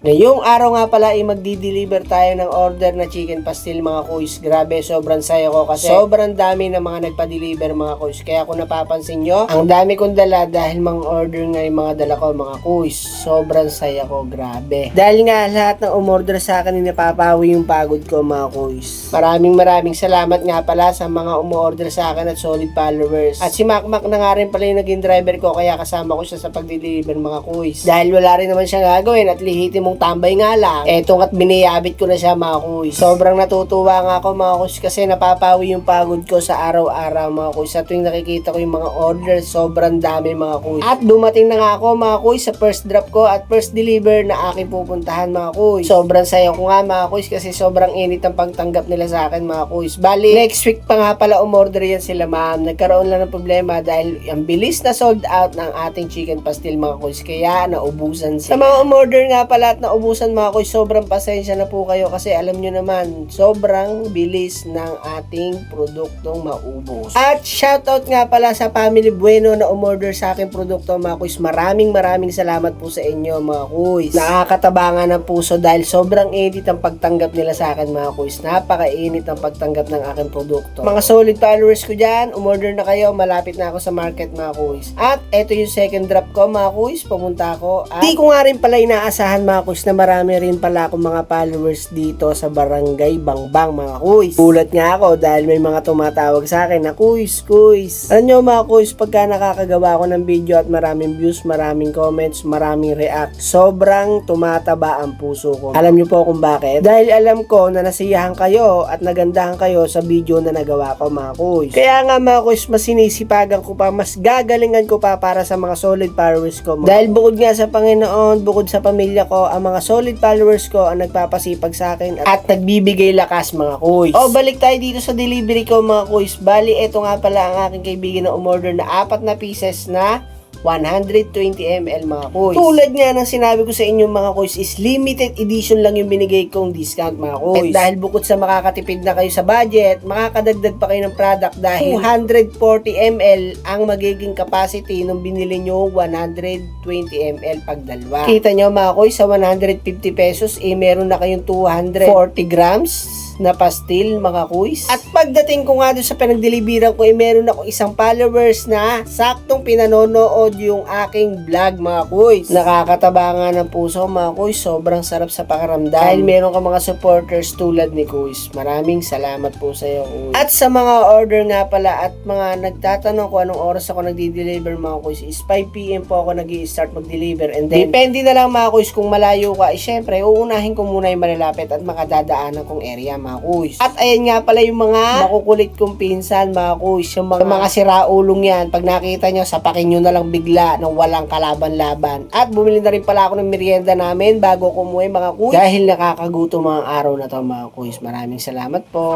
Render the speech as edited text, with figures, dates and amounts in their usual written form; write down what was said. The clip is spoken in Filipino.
Ngayong araw nga pala ay magdi-deliver tayo ng order na chicken pastil mga kuys. Grabe, sobrang saya ko kasi sobrang dami na mga nagpa-deliver mga kuys. Kaya kung napapansin nyo, ang dami kong dala dahil mga order nga yung mga dala ko mga kuys. Sobrang saya ko, grabe. Dahil nga lahat ng umorder sa akin ay napapawi yung pagod ko mga kuys. Maraming salamat nga pala sa mga umorder sa akin at solid followers. At si Macmac na nga rin pala yung naging driver ko kaya kasama ko siya sa pag-deliver mga kuys. Dahil wala rin naman siya gagawin at lihitin mong tambay nga lang, etong at biniyabit ko na siya mga kuys. Sobrang natutuwa nga ako mga kuys kasi napapawi yung pagod ko sa araw-araw mga kuys. Sa tuwing nakikita ko yung mga order, sobrang dami mga kuys. At dumating na nga ako mga kuys sa first drop ko at first deliver na aking pupuntahan mga kuys. Sobrang saya ko nga mga kuys kasi sobrang init ang pagtanggap nila sa akin mga kuys. Bali, next week pa nga pala umorder yan sila ma'am. Nagkaroon lang ng problema dahil ang bilis na sold out ng ating chicken pastil mga kuys. Kaya naubusan sila. Sa mga umorder nga pala at naubusan mga kuys, sobrang pasensya na po kayo kasi alam nyo naman, sobrang bilis ng ating produktong maubos. At shoutout nga pala sa Family Bueno na umorder sa aking produkto mga kuys. Maraming salamat po sa inyo mga kuys. Nakakataba nga ng puso dahil sobrang init ang pagtanggap nila sa akin mga kuys. Napakainit ang pagtanggap ng aking produkto. Mga solid followers ko dyan, umorder na kayo. Malapit na ako sa market mga kuys. At eto yung second drop ko mga kuys. Pumunta ako. At di ko nga rin pala inaasahan mga kuys na marami rin pala akong mga followers dito sa Barangay Bangbang mga kuys. Gulat nga ako dahil may mga tumatawag sa akin na kuys. Alam nyo mga kuys, pagka nakakagawa ako ng video at maraming views, maraming comments, maraming react, sobrang tumataba ang puso ko. Alam nyo po kung bakit? Dahil alam ko na nasiyahan kayo at nagandahan kayo sa video na nagawa ko mga kuys. Kaya nga mga kuys, mas sinisipagan ko pa, mas gagalingan ko pa para sa mga solid followers ko. Dahil bukod nga sa Panginoon, bukod sa pamilya ko, ang mga solid followers ko ang nagpapasipag sa akin at nagbibigay lakas mga kuys. O balik tayo dito sa delivery ko mga kuys. Bali, eto nga pala ang aking kaibigan na umorder na 4 na pieces na 120 ml mga kuys. Tulad nga ng sinabi ko sa inyo mga kuys, is limited edition lang yung binigay kong discount mga kuys. At dahil bukod sa makakatipid na kayo sa budget, makakadagdag pa kayo ng product dahil 240 ml ang magiging capacity nung binili nyo 120 ml pag dalawa. Kita nyo mga kuys, sa 150 pesos, meron na kayong 240 grams na pastil mga kuys. At pagdating ko nga doon sa pinagdeliveran ko, meron ako isang followers na saktong pinanonood yung aking vlog mga kuys. Nakakataba nga ng puso mga kuys. Sobrang sarap sa pakiramdam dahil meron ka mga supporters tulad ni kuys. Maraming salamat po sa iyo kuys. At sa mga order nga pala at mga nagtatanong kung anong oras ako nagdi-deliver mga kuys, is 5 PM po ako nag-i-start mag-deliver, and then depende na lang mga kuys kung malayo ka, syempre uunahin ko muna yung malalapit at makadadaanan kong area mga kuys. At ayan nga pala yung mga makukulit kong pinsan mga kuys, yung mga siraulong yan, pag nakita nyo, sapakin nyo na lang bigla nang walang kalaban-laban. At bumili na rin pala ako ng merienda namin bago ko umuwi mga kuys dahil nakakagutom mga araw na to mga kuys. Maraming salamat po.